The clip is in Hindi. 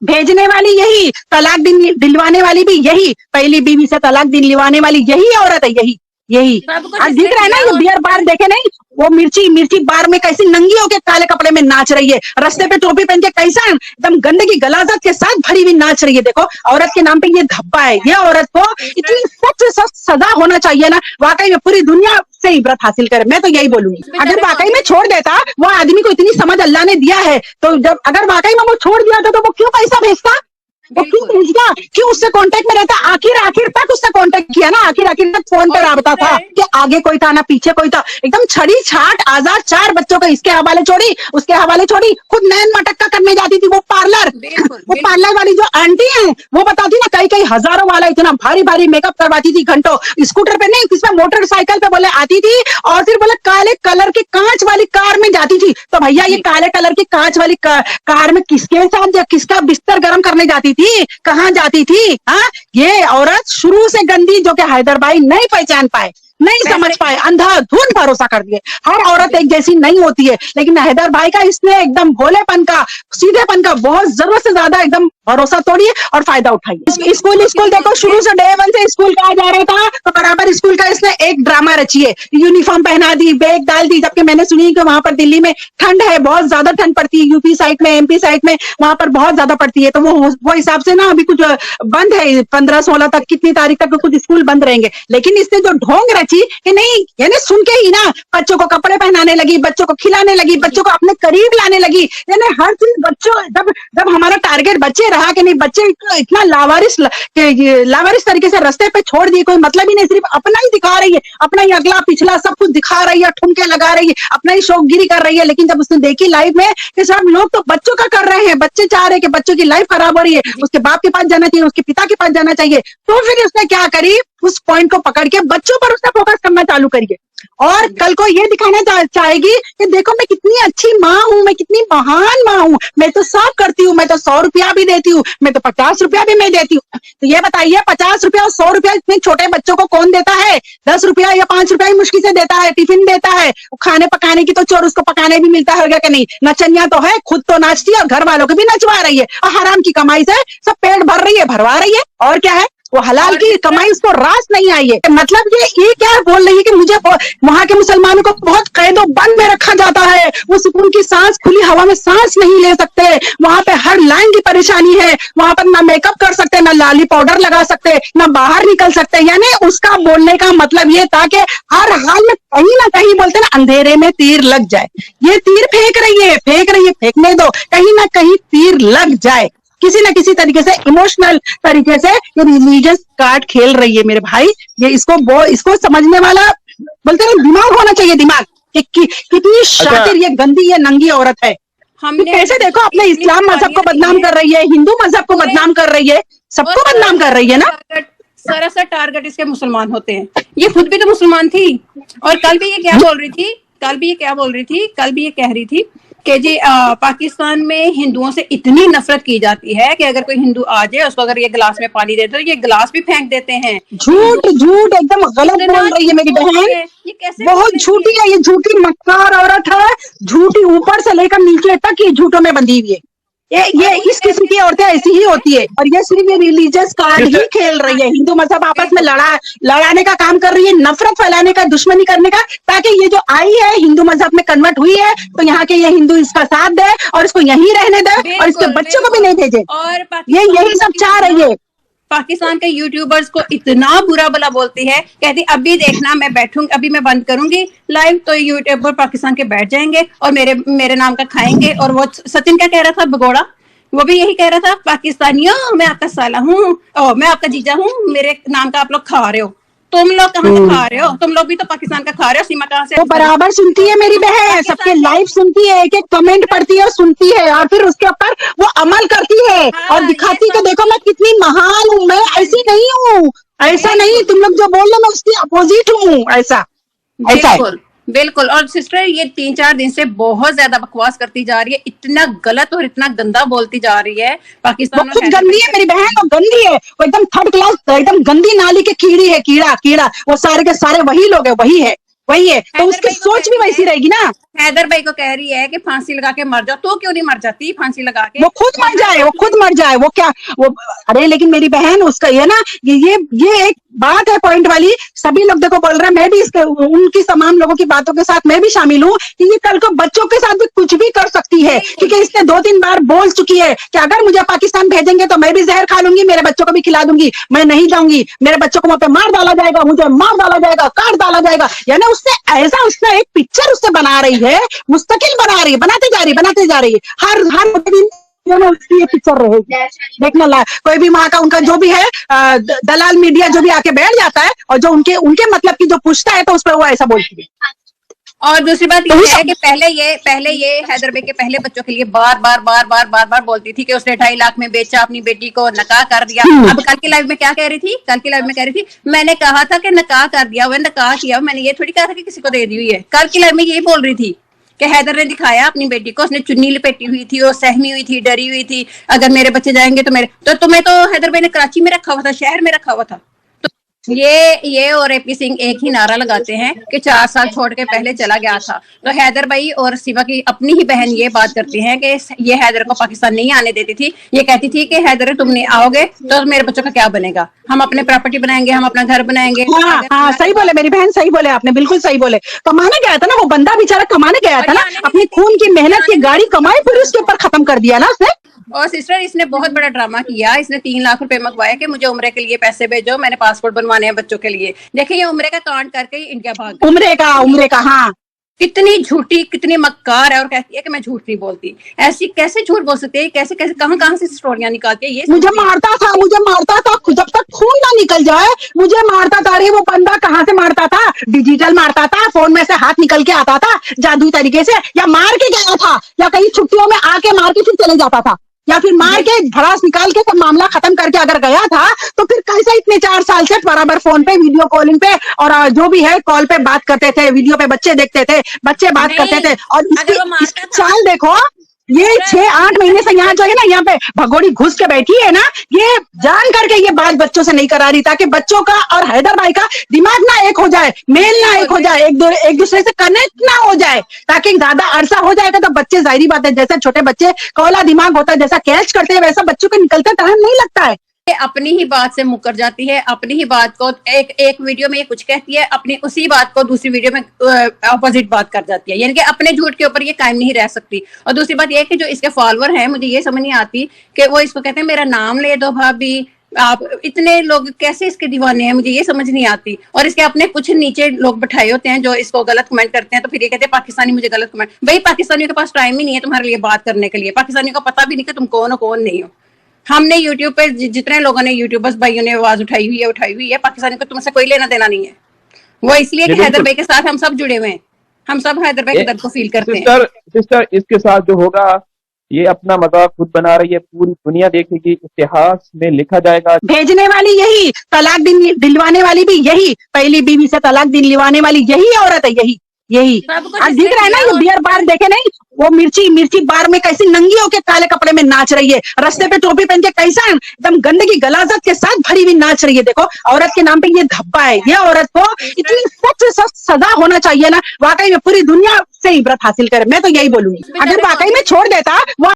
भेजने वाली यही, तलाक दिलवाने वाली भी यही, पहली बीवी से तलाक दिलवाने वाली यही औरत है, यही यही। आज दिख रहा है ना ये बियर बार, देखे नहीं वो मिर्ची बार में कैसी नंगी होके काले कपड़े में नाच रही है, रास्ते पे टोपी पहन के कैसा एकदम गंदगी गलाजत के साथ भरी हुई नाच रही है। देखो औरत के नाम पे ये धब्बा है। ये औरत को इतनी सख्त सजा होना चाहिए ना, वाकई में पूरी दुनिया से इबरत हासिल करे। मैं तो यही बोलूंगी, अगर वाकई में छोड़ देता, वो आदमी को इतनी समझ अल्लाह ने दिया है, तो जब अगर वाकई में वो छोड़ दिया था तो वो क्यों पैसा भेजता, वो क्यों भेजता, क्यों उससे कांटेक्ट में रहता, आखिर तक उससे कांटेक्ट किया ना, आखिर तक फोन पे राबता था कि आगे कोई था ना पीछे कोई था, एकदम छड़ी छाट आजाद, 4 बच्चों को इसके हवाले छोड़ी, उसके हवाले छोड़ी, खुद नैन मटक्का करने जाती थी वो पार्लर। वो पार्लर वाली जो आंटी है वो बताती ना, कई हजारों वाला इतना भारी भारी मेकअप करवाती थी घंटों, स्कूटर पे नहीं, किसमें मोटरसाइकिल पे बोले आती थी, और फिर बोले काले कलर की कांच वाली कार में जाती थी। तो भैया ये काले कलर की कांच वाली कार में किसके साथ, किसका बिस्तर गर्म करने जाती थी, कहाँ जाती थी? हाँ, ये औरत शुरू से गंदी, जो कि हैदर भाई नहीं पहचान पाए, नहीं समझ पाए, अंधाधुंध भरोसा कर दिए। हर औरत एक जैसी नहीं होती है, लेकिन हैदर भाई का इसने एकदम भोलेपन का, सीधेपन का बहुत जरूरत से ज्यादा एकदम भरोसा तोड़िए और फायदा उठाइए। स्कूल देखो, शुरू से डे 1 से स्कूल कहा जा रहा था, तो बराबर स्कूल का इसने एक ड्रामा रची है, यूनिफॉर्म पहना दी, बैग डाल दी, जबकि मैंने सुनी कि वहां पर दिल्ली में ठंड है, बहुत ज्यादा ठंड पड़ती है, यूपी साइड में, एमपी साइड में वहां पर बहुत ज्यादा पड़ती है, तो वो हिसाब से ना अभी कुछ बंद है, 15-16 तक, कितनी तारीख तक कुछ स्कूल बंद रहेंगे। लेकिन इसने जो ढोंग रची कि नहीं, यानी सुन के ही ना बच्चों को कपड़े पहनाने लगी, बच्चों को खिलाने लगी, बच्चों को अपने करीब लाने लगी, यानी हर चीज बच्चों, जब हमारा टारगेट बच्चे रहा कि नहीं, बच्चे इतना लावारिस तरीके से रास्ते पे छोड़ दिए, कोई मतलब ही नहीं, सिर्फ अपना ही दिखा रही है, अपना ही अगला पिछला सब कुछ दिखा रही है, ठुमके लगा रही है, अपना ही शौकगिरी कर रही है। लेकिन जब उसने देखी लाइफ में कि सब लोग तो बच्चों का कर रहे हैं, बच्चे चाह रहे हैं कि बच्चों की लाइफ खराब हो रही है, उसके बाप के पास जाना चाहिए, उसके पिता के पास जाना चाहिए, तो फिर उसने क्या करी, उस पॉइंट को पकड़ के बच्चों पर उसने फोकस करना चालू करिए, और कल को ये दिखाना चाहेगी कि देखो मैं कितनी अच्छी माँ हूँ, मैं कितनी महान माँ हूँ, मैं तो सब करती हूँ, मैं तो 100 रुपया भी देती हूँ, मैं तो 50 रुपया भी मैं देती हूँ। तो ये बताइए 50 रुपया और 100 रुपया इतने छोटे बच्चों को कौन देता है? 10 रुपया या 5 रुपया ही मुश्किल से देता है, टिफिन देता है, खाने पकाने की तो चोर उसको पकाने भी मिलता है कि नहीं, नचनिया तो है, खुद तो नाचती है और घर वालों को भी नचवा रही है, और हराम की कमाई से सब पेट भर रही है, भरवा रही है, और क्या है, वो हलाल की कमाई उसको रास नहीं आई है। मतलब ये क्या बोल रही है कि मुझे वहां के मुसलमानों को बहुत कैदो बंद में रखा जाता है, वो सुकून की सांस, खुली हवा में सांस नहीं ले सकते, वहां पे हर लाइन की परेशानी है, वहां पर ना मेकअप कर सकते, ना लाली पाउडर लगा सकते, ना बाहर निकल सकते। यानी उसका बोलने का मतलब ये था कि हर हाल में कहीं ना कहीं, बोलते ना अंधेरे में तीर लग जाए, ये तीर फेंक रही है, फेंकने दो, कहीं ना कहीं तीर लग जाए, किसी न किसी तरीके से, इमोशनल तरीके से ये रिलीजियस कार्ड खेल रही है मेरे भाई। ये इसको समझने वाला, बोलते हैं दिमाग होना चाहिए, दिमाग कि कितनी शातिर ये गंदी, ये नंगी औरत है। कैसे देखो अपने इस्लाम मजहब को बदनाम कर रही है, हिंदू मजहब को बदनाम कर रही है, सबको बदनाम कर रही है ना। सरासर टारगेट इसके मुसलमान होते हैं, ये खुद भी तो मुसलमान थी, और कल भी ये क्या बोल रही थी, कल भी ये कह रही थी कि जी पाकिस्तान में हिंदुओं से इतनी नफरत की जाती है कि अगर कोई हिंदू आ जाए, उसको अगर ये गिलास में पानी दे तो ये गिलास भी फेंक देते हैं। झूठ एकदम गलत बोल रही है मेरी बहन, ये कैसे बहुत झूठी है, ये झूठी मक्कार औरत है, झूठी ऊपर से लेकर नीचे तक ये झूठों में बंधी हुई है। ये इस किस्म की औरतें ऐसी ही होती है, और ये सिर्फ ये रिलीजियस कार्ड ही खेल रही है, हिंदू मजहब आपस में लड़ाने का काम कर रही है, नफरत फैलाने का, दुश्मनी करने का, ताकि ये जो आई है हिंदू मजहब में कन्वर्ट हुई है, तो यहाँ के ये हिंदू इसका साथ दे और इसको यहीं रहने दे और इसके बच्चों को भी नहीं भेजे, और ये यही सब चाह रही है। पाकिस्तान के यूट्यूबर्स को इतना बुरा भला बोलती है, कहती अभी देखना मैं बैठूंगी, अभी मैं बंद करूंगी लाइव तो यूट्यूबर पाकिस्तान के बैठ जाएंगे और मेरे नाम का खाएंगे। और वो सचिन क्या कह रहा था, भगोड़ा, वो भी यही कह रहा था, पाकिस्तानियों मैं आपका साला हूँ, मैं आपका जीजा हूँ, मेरे नाम का आप लोग खा रहे हो, तुम लोग कहाँ से खा रहे हो, तुम लोग भी तो पाकिस्तान का खा रहे हो, सीमा कहाँ से? वो बराबर सुनती है मेरी बहन, सबके लाइव सुनती है, एक कमेंट पढ़ती है, सुनती है, और फिर उसके ऊपर वो अमल करती है और दिखाती है कि देखो मैं कितनी महान हूँ, मैं ऐसी नहीं हूँ, ऐसा नहीं, तुम लोग जो बोल रहे मैं उसकी अपोजिट हूँ, ऐसा बिल्कुल। और सिस्टर ये 3-4 दिन से बहुत ज्यादा बकवास करती जा रही है, इतना गलत और इतना गंदा बोलती जा रही है। पाकिस्तान में खुद गंदी है मेरी बहन, वो गंदी है, वो एकदम 3rd क्लास, एकदम गंदी नाली के कीड़ी है, कीड़ा, वो सारे के सारे वही लोग है, वही है, वही है, तो हैदर उसकी भाई को सोच कह भी रही वैसी है, रहेगी ना। हैदर भाई को कह रही है कि फांसी लगा के मर जाओ, तो क्यों नहीं मर जाती फांसी लगा के? वो खुद मर जाए, वो खुद मर जाए, वो क्या वो, अरे लेकिन मेरी बहन उसका ये ना, ये एक बात है पॉइंट वाली। सभी लोग देखो बोल रहे हैं, मैं भी इसके उनकी तमाम लोगों की बातों के साथ मैं भी शामिल हूँ कि ये कल को बच्चों के साथ भी कुछ भी कर सकती है, क्योंकि इसने 2-3 बार बोल चुकी है कि अगर मुझे पाकिस्तान भेजेंगे तो मैं भी जहर खा लूंगी, मेरे बच्चों को भी खिला दूंगी, मैं नहीं जाऊंगी, मेरे बच्चों को वहां पे मार डाला जाएगा, मुझे मार डाला जाएगा, काट डाला जाएगा। यानी उससे ऐसा उसने एक पिक्चर उससे बना रही है, मुस्तकिल बना रही है, बनाते जा रही है। हर दिन उसकी ये पिक्चर रहेगी देखने ला। कोई भी वहां का उनका जो भी है दलाल मीडिया जो भी आके बैठ जाता है और जो उनके मतलब की जो पूछता है तो उस पर वो ऐसा बोलती है। और दूसरी बात ये है कि पहले ये हैदर भाई के पहले बच्चों के लिए बार बोलती थी कि उसने 2.5 लाख में बेचा, अपनी बेटी को नकाह कर दिया। अब कल की लाइव में क्या कह रही थी? कल की लाइव में कह रही थी मैंने कहा था कि नकाह कर दिया हुआ, नकाह किया, मैंने ये थोड़ी कहा था कि किसी को दे दी हुई है। कल की लाइव में यही बोल रही थी कि हैदर ने दिखाया अपनी बेटी को, उसने चुन्नी लपेटी हुई थी, वो सहमी हुई थी, डरी हुई थी, अगर मेरे बच्चे जाएंगे तो तुम्हें तो हैदर भाई ने कराची में रखा हुआ था, शहर में रखा हुआ था। ये और एपी सिंह एक ही नारा लगाते हैं कि 4 साल छोड़ के पहले चला गया था। तो हैदर भाई और सिवा की अपनी ही बहन ये बात करती हैं कि ये हैदर को पाकिस्तान नहीं आने देती थी। ये कहती थी कि हैदर तुम नहीं आओगे तो मेरे बच्चों का क्या बनेगा, हम अपने प्रॉपर्टी बनाएंगे, हम अपना घर बनाएंगे। हाँ, सही बोले मेरी बहन, सही बोले आपने, बिल्कुल सही बोले। कमाने गया था ना वो बंदा, बेचारा कमाने गया था ना, अपनी खून की मेहनत की गाड़ी कमाई पूरी उसके ऊपर खत्म कर दिया ना उसने। और सिस्टर इसने बहुत बड़ा ड्रामा किया, इसने 3 लाख रुपए मंगवाया कि मुझे उम्रे के लिए पैसे भेजो, मैंने पासपोर्ट बनवाने हैं बच्चों के लिए। देखिए ये उम्रे का कांड करके ही इंडिया भाग गई। उम्रे का हाँ, कितनी झूठी, कितनी मक्कार है, और कहती है कि मैं झूठ नहीं बोलती। ऐसी कैसे झूठ बोल सकती है? कैसे कहां से स्टोरियां निकालती है ये? मुझे मारता था जब तक खून ना निकल जाए मुझे मारता था। अरे वो बंदा कहाँ से मारता था? डिजिटल मारता था, फोन में से हाथ निकल के आता था जादुई तरीके से, या मार के गया था, या कहीं छुट्टियों में आके मार के फिर चले जाता था, या फिर मार के धड़ास निकाल के सब मामला खत्म करके अगर गया था तो फिर कैसे इतने 4 साल से बराबर फोन पे, वीडियो कॉलिंग पे और जो भी है कॉल पे बात करते थे, वीडियो पे बच्चे देखते थे, बच्चे बात करते थे। और इसकी चाल देखो, ये 6-8 महीने से यहाँ जो है ना, यहाँ पे भगोड़ी घुस के बैठी है ना, ये जान करके ये बात बच्चों से नहीं करा रही, ताकि बच्चों का और हैदर भाई का दिमाग ना एक हो जाए, मेल ना एक हो जाए, एक दूसरे से कनेक्ट ना हो जाए, ताकि ज्यादा अरसा हो जाएगा तो बच्चे, जाहिर बात है जैसे छोटे बच्चे कौला दिमाग होता है, जैसा कैच करते हैं वैसा बच्चों को निकलते टाइम नहीं लगता है। अपनी ही बात से मुकर जाती है, अपनी ही बात को एक वीडियो में ये कुछ कहती है, अपनी उसी बात को दूसरी वीडियो में ऑपोजिट बात कर जाती है, यानी कि अपने झूठ के ऊपर ये कायम नहीं रह सकती। और दूसरी बात ये कि जो इसके फॉलोअर हैं, मुझे ये समझ नहीं आती कि वो इसको कहते हैं मेरा नाम ले दो भाभी, आप इतने लोग कैसे इसके दीवाने हैं, मुझे ये समझ नहीं आती। और इसके अपने कुछ नीचे लोग बैठाए होते हैं जो इसको गलत कमेंट करते हैं, तो फिर ये कहते हैं पाकिस्तानी मुझे गलत कमेंट। भाई पाकिस्तानियों के पास टाइम ही नहीं है तुम्हारे लिए बात करने के लिए, पाकिस्तानियों को पता भी नहीं कि तुम कौन हो कौन नहीं हो। हमने यूट्यूब पे जितने लोगों ने, यूट्यूबर्स भाइयों ने आवाज उठाई हुई है, पाकिस्तानी को तुमसे कोई लेना देना नहीं है। वो इसलिए कि हैदर भाई के साथ हम सब जुड़े हुए हैं, हम सब हैदर भाई के दर्द को फील करते हैं। सिस्टर इसके साथ जो होगा, ये अपना मजाक खुद बना रही है, पूरी दुनिया देखेगी, इतिहास में लिखा जाएगा। भेजने वाली यही, तलाक दिलवाने वाली भी यही, पहली बीवी से तलाक दिलवाने वाली यही औरत है, यही आज दिख रहा है ना, ये बियर बार देखे नहीं, वो मिर्ची बार में कैसी नंगी होके काले कपड़े में नाच रही है, रास्ते पे टोपी पहन के कैसा एकदम गंदगी गलाजत के साथ भरी हुई नाच रही है। देखो औरत के नाम पे ये धब्बा है, ये औरत को इतनी सख्त सजा होना चाहिए ना, वाकई में पूरी दुनिया से इबरत हासिल करे। मैं तो यही बोलूंगी, अगर वाकई में छोड़ देता वो